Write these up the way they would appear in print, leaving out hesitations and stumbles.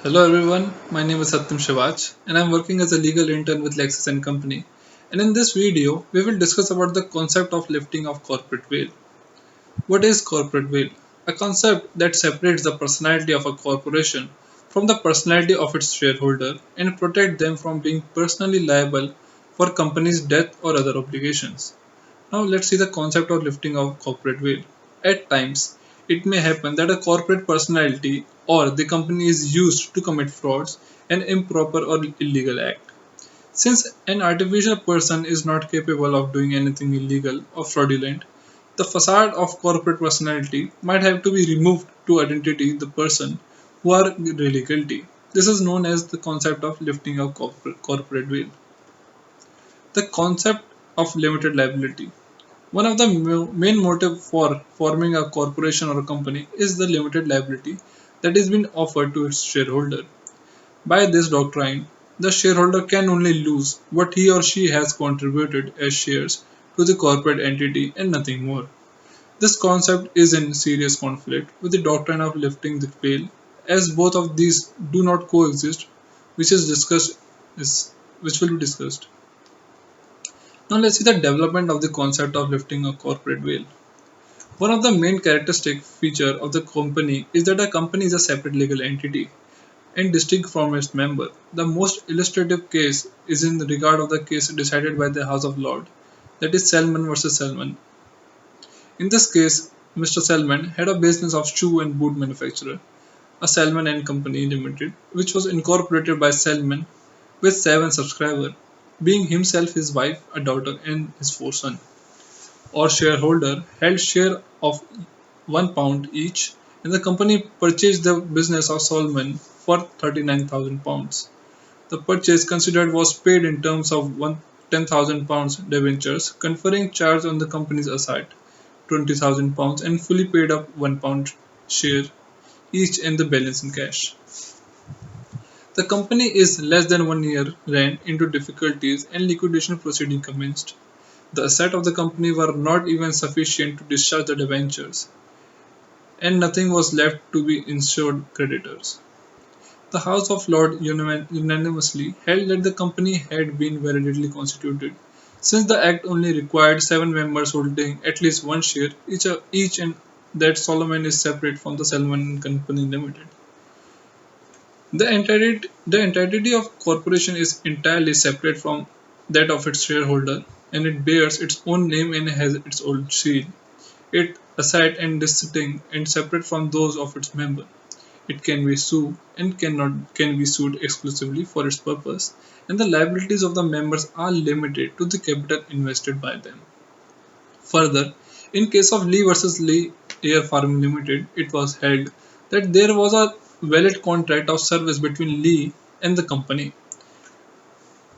Hello everyone, my name is Satyam Shivaach and I am working as a legal intern with LEXIS and Company. And in this video, we will discuss about the concept of lifting of corporate veil. What is corporate veil? A concept that separates the personality of a corporation from the personality of its shareholder and protect them from being personally liable for company's debt or other obligations. Now let's see the concept of lifting of corporate veil. At times, it may happen that a corporate personality or the company is used to commit frauds, an improper or illegal act. Since an artificial person is not capable of doing anything illegal or fraudulent, the facade of corporate personality might have to be removed to identify the person who are really guilty. This is known as the concept of lifting of corporate veil. The concept of limited liability. One of the main motive for forming a corporation or a company is the limited liability that is being offered to its shareholder. By this doctrine, the shareholder can only lose what he or she has contributed as shares to the corporate entity and nothing more. This concept is in serious conflict with the doctrine of lifting the veil, as both of these do not coexist, which is discussed is which will be discussed. Now let's see the development of the concept of lifting a corporate veil. One of the main characteristic feature of the company is that a company is a separate legal entity and distinct from its member. The most illustrative case is in regard of the case decided by the House of Lords, that is Salmon versus Salmon. In this case, Mr. Salmon had a business of shoe and boot manufacturer, a Salmon and Company Limited, which was incorporated by Salmon with 7 subscribers, being himself his wife, a daughter, and his 4 sons. Or shareholder held share of £1 each, and the company purchased the business of Solomon for £39,000. The purchase considered was paid in terms of £10,000 debentures, conferring charge on the company's asset £20,000 and fully paid up £1 share each and the balance in cash. The company is less than 1 year ran into difficulties and liquidation proceeding commenced. The assets of the company were not even sufficient to discharge the debentures, and nothing was left to be insured creditors. The House of Lords unanimously held that the company had been validly constituted, since the Act only required 7 members holding at least 1 share each and that Solomon is separate from the Salmon Company Limited. The entity of corporation is entirely separate from that of its shareholder, and it bears its own name and has its own seal. It aside and distinct and separate from those of its member. It can be sued and can be sued exclusively for its purpose, and the liabilities of the members are limited to the capital invested by them. Further, in case of Lee versus Lee Air Farming Limited, it was held that there was a valid contract of service between Lee and the company,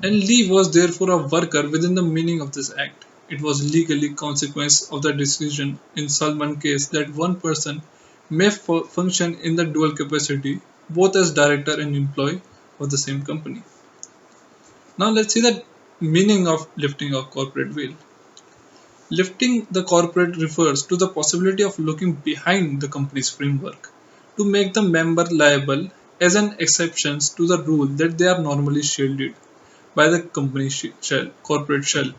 and Lee was therefore a worker within the meaning of this act. It was legally consequence of the decision in Salman case that one person may function in the dual capacity both as director and employee of the same company. Now let's see the meaning of lifting of corporate veil. Lifting the corporate refers to the possibility of looking behind the company's framework to make the member liable as an exception to the rule that they are normally shielded by the company corporate shell.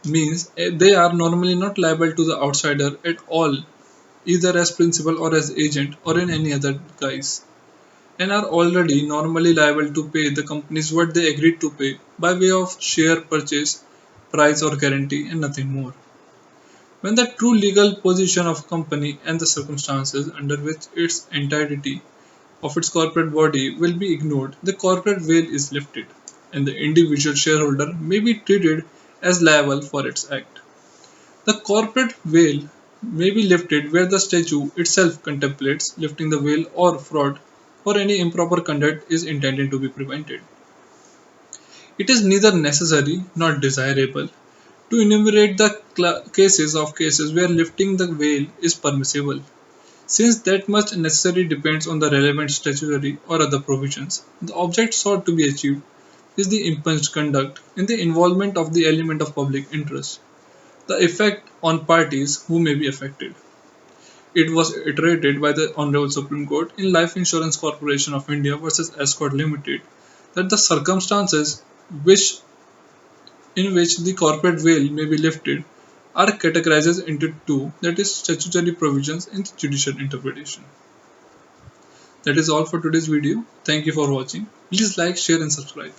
Means they are normally not liable to the outsider at all, either as principal or as agent or in any other guise, and are already normally liable to pay the companies what they agreed to pay by way of share purchase, price or guarantee and nothing more. When the true legal position of company and the circumstances under which its entirety of its corporate body will be ignored, the corporate veil is lifted, and the individual shareholder may be treated as liable for its act. The corporate veil may be lifted where the statute itself contemplates lifting the veil or fraud or any improper conduct is intended to be prevented. It is neither necessary nor desirable to enumerate the cases where lifting the veil is permissible, since that much necessary depends on the relevant statutory or other provisions. The object sought to be achieved is the impunged conduct in the involvement of the element of public interest, the effect on parties who may be affected. it was iterated by the Honorable Supreme Court in Life Insurance Corporation of India versus Escort Limited that the circumstances which in which the corporate veil may be lifted are categorized into two, that is statutory provisions and judicial interpretation. That is all for today's video. Thank you for watching. Please like, share and subscribe.